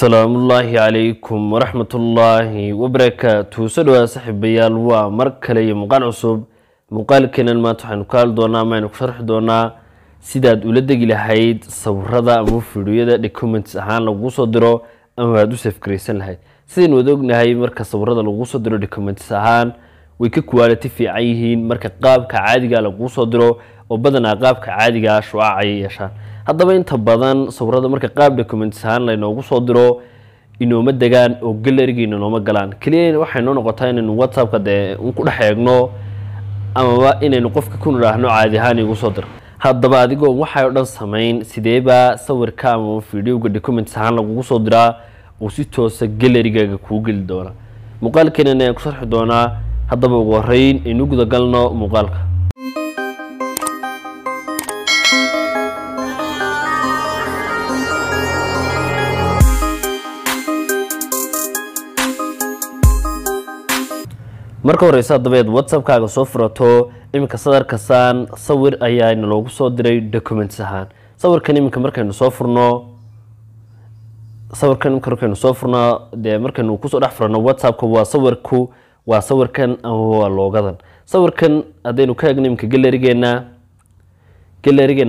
السلام الله عليكم ورحمة الله وبركاته. سدوا صاحب بيال ومركلي مقال عصب مقال كنا ما تحن قال دونا ما نشرح دونا سيداد ولدك لهيد صورة أمو فيديو ده الكومنتس هان لو صدروا أما هادو سفكريسن لهيد سين ودوقنا هاي مركز صورة لو صدروا الكومنتس هان ويك كواليتي في عيهين مركز قاب كعادي قال لو صدروا وبدنا قاب كعادي قال شواع عيشان haddaba inta badan sawirada marka qaab documents ahaan la inoogu soo diro inooma degaan oo gallery-geena nooma galaan kaliya waxay noo noqotaa inaynu WhatsApp-ka ku dhex eegno ama inaynu qofka ku niraahno caadi ahaan igu soo dir haddaba adigoo waxay dhan sameyn sideeba sawirka ama video-ga documents ahaan lagu soo diraa oo si toos ah gallery-gaaga ku gali doona muuqaalkeena ku sharxi doona haddaba ugu horeyn inuu guda galno muuqaalka marka horeysa dabeed WhatsApp-kaaga soo furato imika sadarka saan sawir ayaa inoogu soo diray documents ahaan sawirkan imika markaynu soo furno de markaynu ku soo dhex furno WhatsApp-ka waa sawirkan ama waa loogadan sawirkan hadaynu ka eegno imika gallery-geena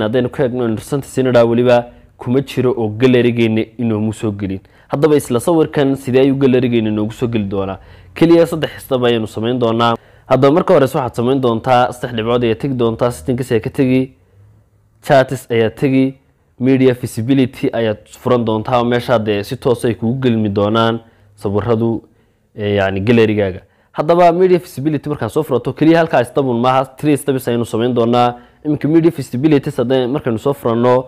hadaynu ka eegno interesante sinada waliba kuma jiro oo gallery-geena inoogu soo gelin haddaba isla sawirkan sidee ayuu gallery-geena inoogu soo geli doonaa kaliya saddex step ayaynu sameyn doonaa haddaba marka hore waxaad sameyn doontaa saddex dhibcood ayaa tagi doontaa settings ayaa ka tagi chats ayaa tagi media visibility ayaa furan doontaa meesha si toos ay kugu gelmi doonaan sawiradu yani gallery-gaaga haddaba media visibility marka soo furato kaliya halka step maaha 3 steps ayaynu sameyn doonaa imika media visibility saddex markaynu soo furano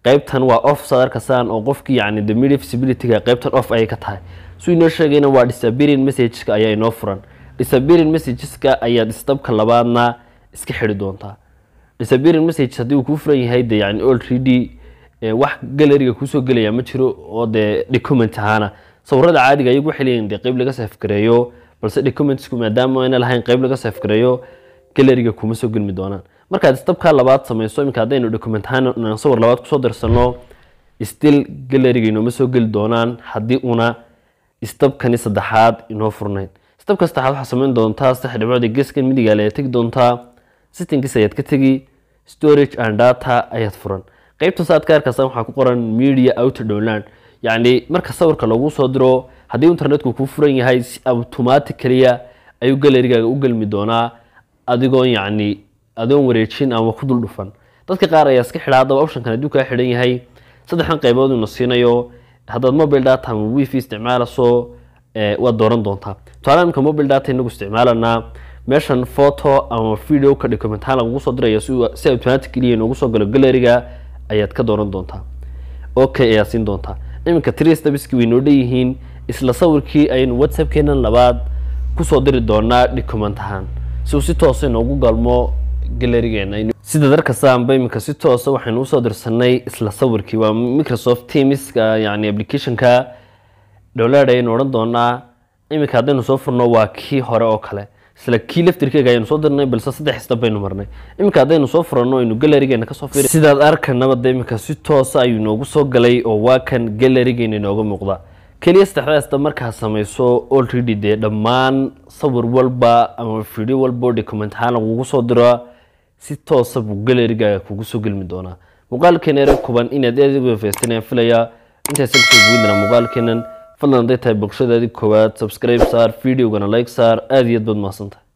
qaybtan waa off sadarka saan oo qofkii yani the media visibility-ga qaybtan off ay ka tahay soo inoo sheegayna waa disappearing messages-ka ayaa inoo furan disappearing messages-ka ayaa step-ka labaadna iska xiri doontaa disappearing messages hadii uu ku furan yahay yani already wax gallery-ga ku soo galaya ma jiro oo document ahaana sawirada caadiga ayagu xiliyeen qayb laga save gareeyo balse documents-ku maadaama ayna lahayn qayb laga save gareeyo gallery-ga kuma soo galmi doonaan marka step-ka labaad sameeyso imika hadaynu document ahaan sawir labaad ku soo dirsano still gallery-ga inoo ma soo gali doonaan hadii una step-kani saddexaad inoo furnayn step-ka saddexaad waxa sameyn doontaa saddex dhibcood geeskan midiga la tagi doontaa settings ayaad ka tagi storage and data ayaad furan qaybta saadka arkaysan waxa ku qoran media auto download yani marka sawirka lagu soo diro hadii internet-ku ku furan yahay si automatically ayuu gallery-gaaga u galmi doonaa adoon wareejin ama ku dul dhufan dadka qaar ayaa iska xidha haddaba option-kan haduu ka xidhan yahay saddexdan qaybood uu siinayo haddaad mobile data ama wifi isticmaalayso waa dooran doontaa tusaale mobile data inagu isticmaalana meeshan photo ama video ka document ahaan lagu soo dirayo si automatically inoogu soo galo gallery-ga ayaad ka dooran doontaa okay ayaa siin doontaa iminka 3 steps-ki way noo dheeyihiin isla sawirkii aynu WhatsApp-keena labaad ku soo diri doonaa document ahaan si toos ah inoogu galmo gallery-geena sida darka saamba imika si toos ah waxaynu soo dirsanay isla sawirkii waa Microsoft Teams-ka yani application-ka download ayaynu oran doonaa imika hadaynu soo furno waa kii hore oo kale isla kii laftirkeega ayaynu soo dirnay balse saddex step baynu marnay imika hadaynu soo furno aynu gallery-geena ka soo fiirin sidaad arkanaba imika si toos ah ayuu noogu soo galay oo waa kan gallery-geena inooga muuqda kaliya saddexdaas step markaa samayso already dhammaan sawir walba ama video walba document ahaan lagu soo diro si toos ah buu gallery-gaaga kugu soo galmi doonaa muuqaalkeena yar kuban inaad aad uga faa'iideysan filaya inta sababta guudna muuqaalkeenan fadlan hadday tahay bulshadaadii koowaad subscribe saar video-gana like saar aad iyo aad baad mahadsantahay